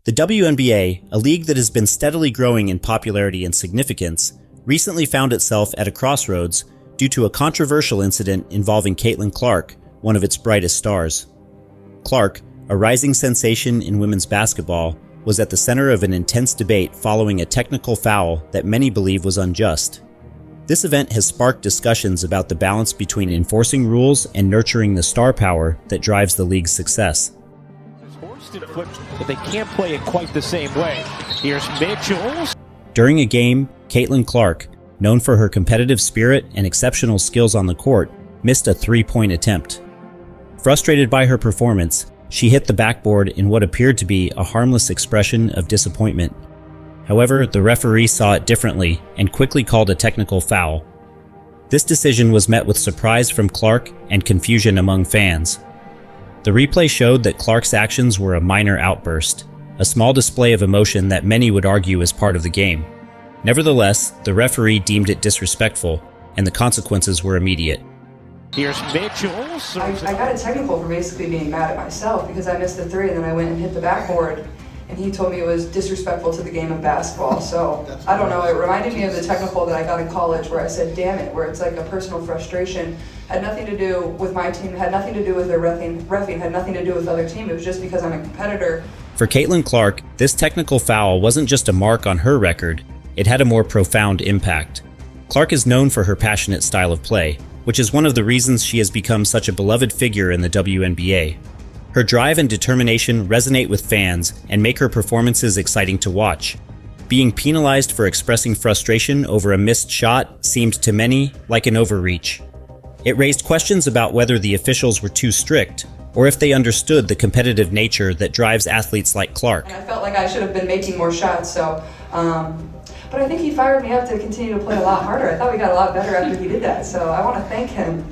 The WNBA, a league that has been steadily growing in popularity and significance, recently found itself at a crossroads due to a controversial incident involving Caitlin Clark, one of its brightest stars. Clark, a rising sensation in women's basketball, was at the center of an intense debate following a technical foul that many believe was unjust. This event has sparked discussions about the balance between enforcing rules and nurturing the star power that drives the league's success. But they can't play it quite the same way. Here's Mitchell. During a game, Caitlin Clark, known for her competitive spirit and exceptional skills on the court, missed a three-point attempt. Frustrated by her performance, she hit the backboard in what appeared to be a harmless expression of disappointment. However, the referee saw it differently and quickly called a technical foul. This decision was met with surprise from Clark and confusion among fans. The replay showed that Clark's actions were a minor outburst, a small display of emotion that many would argue is part of the game. Nevertheless, the referee deemed it disrespectful, and the consequences were immediate. Here's Mitchell. I got a technical for basically being mad at myself because I missed the three and then I went and hit the backboard, and he told me it was disrespectful to the game of basketball. So I don't know, it reminded me of the technical that I got in college where I said damn it, where it's like a personal frustration. Had nothing to do with my team, had nothing to do with their reffing, had nothing to do with the other team. It was just because I'm a competitor. For Caitlin Clark, this technical foul wasn't just a mark on her record, it had a more profound impact. Clark is known for her passionate style of play, which is one of the reasons she has become such a beloved figure in the WNBA. Her drive and determination resonate with fans and make her performances exciting to watch. Being penalized for expressing frustration over a missed shot seemed to many like an overreach. It raised questions about whether the officials were too strict, or if they understood the competitive nature that drives athletes like Clark. And I felt like I should have been making more shots, but I think he fired me up to continue to play a lot harder. I thought we got a lot better after he did that, so I want to thank him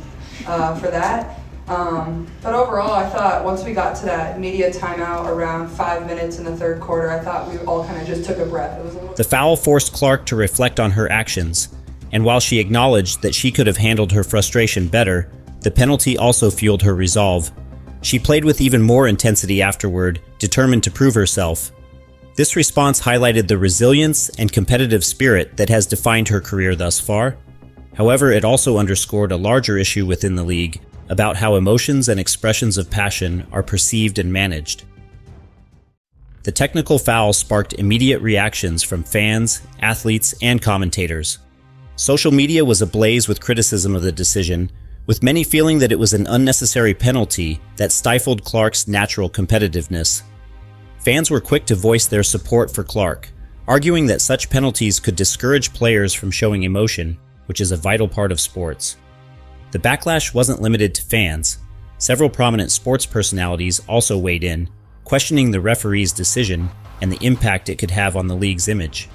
for that. But overall, I thought once we got to that media timeout around 5 minutes in the third quarter, I thought we all kind of just took a breath. The foul forced Clark to reflect on her actions, and while she acknowledged that she could have handled her frustration better, the penalty also fueled her resolve. She played with even more intensity afterward, determined to prove herself. This response highlighted the resilience and competitive spirit that has defined her career thus far. However, it also underscored a larger issue within the league about how emotions and expressions of passion are perceived and managed. The technical foul sparked immediate reactions from fans, athletes, and commentators. Social media was ablaze with criticism of the decision, with many feeling that it was an unnecessary penalty that stifled Clark's natural competitiveness. Fans were quick to voice their support for Clark, arguing that such penalties could discourage players from showing emotion, which is a vital part of sports. The backlash wasn't limited to fans. Several prominent sports personalities also weighed in, questioning the referee's decision and the impact it could have on the league's image.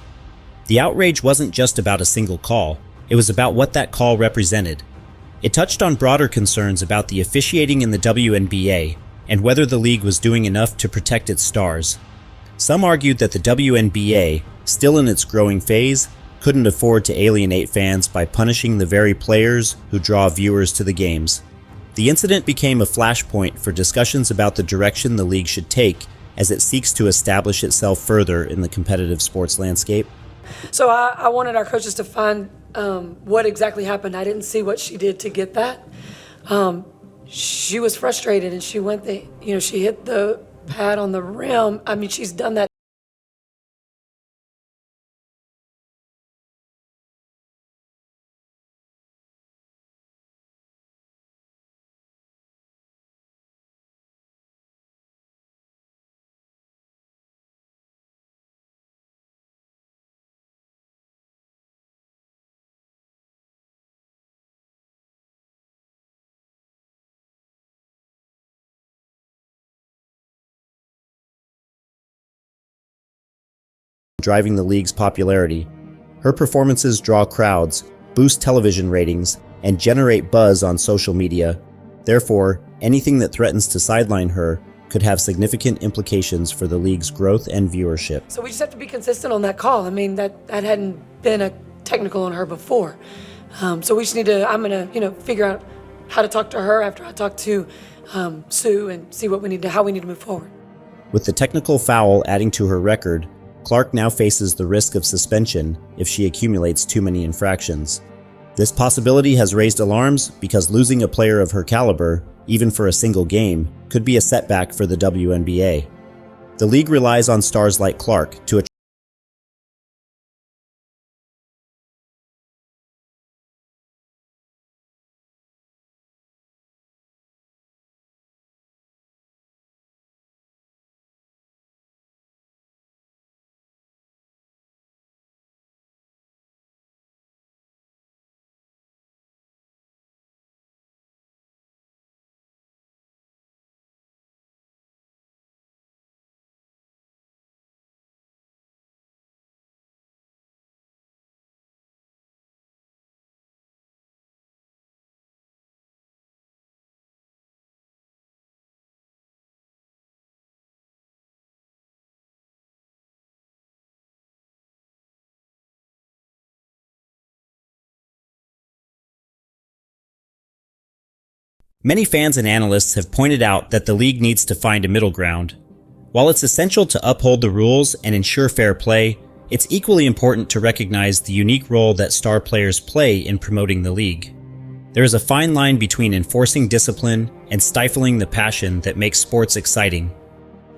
The outrage wasn't just about a single call, it was about what that call represented. It touched on broader concerns about the officiating in the WNBA and whether the league was doing enough to protect its stars. Some argued that the WNBA, still in its growing phase, couldn't afford to alienate fans by punishing the very players who draw viewers to the games. The incident became a flashpoint for discussions about the direction the league should take as it seeks to establish itself further in the competitive sports landscape. So I wanted our coaches to find what exactly happened. I didn't see what she did to get that. She was frustrated and she went she hit the pad on the rim. I mean, she's done that. Driving the league's popularity. Her performances draw crowds, boost television ratings, and generate buzz on social media. Therefore, anything that threatens to sideline her could have significant implications for the league's growth and viewership. So we just have to be consistent on that call. I mean, that hadn't been a technical on her before. So we just need to, I'm gonna, figure out how to talk to her after I talk to Sue and see what how we need to move forward. With the technical foul adding to her record, Clark now faces the risk of suspension if she accumulates too many infractions. This possibility has raised alarms because losing a player of her caliber, even for a single game, could be a setback for the WNBA. The league relies on stars like Clark to attract. Many fans and analysts have pointed out that the league needs to find a middle ground. While it's essential to uphold the rules and ensure fair play, it's equally important to recognize the unique role that star players play in promoting the league. There is a fine line between enforcing discipline and stifling the passion that makes sports exciting.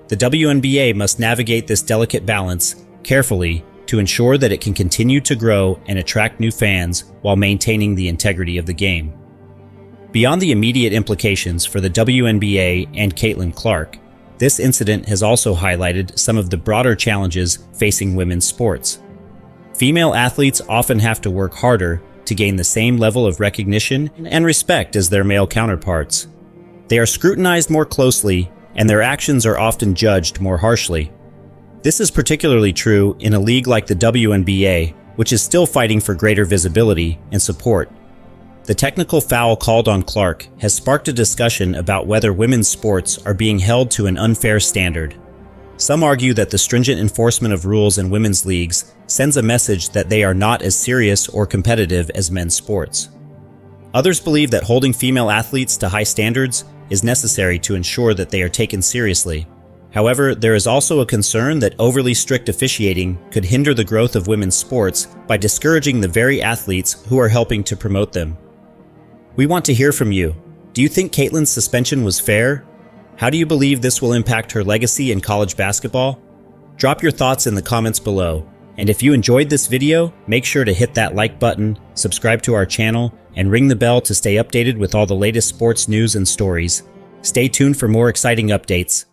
The WNBA must navigate this delicate balance carefully to ensure that it can continue to grow and attract new fans while maintaining the integrity of the game. Beyond the immediate implications for the WNBA and Caitlin Clark, this incident has also highlighted some of the broader challenges facing women's sports. Female athletes often have to work harder to gain the same level of recognition and respect as their male counterparts. They are scrutinized more closely, and their actions are often judged more harshly. This is particularly true in a league like the WNBA, which is still fighting for greater visibility and support. The technical foul called on Clark has sparked a discussion about whether women's sports are being held to an unfair standard. Some argue that the stringent enforcement of rules in women's leagues sends a message that they are not as serious or competitive as men's sports. Others believe that holding female athletes to high standards is necessary to ensure that they are taken seriously. However, there is also a concern that overly strict officiating could hinder the growth of women's sports by discouraging the very athletes who are helping to promote them. We want to hear from you. Do you think Caitlin's suspension was fair? How do you believe this will impact her legacy in college basketball? Drop your thoughts in the comments below. And if you enjoyed this video, make sure to hit that like button, subscribe to our channel, and ring the bell to stay updated with all the latest sports news and stories. Stay tuned for more exciting updates.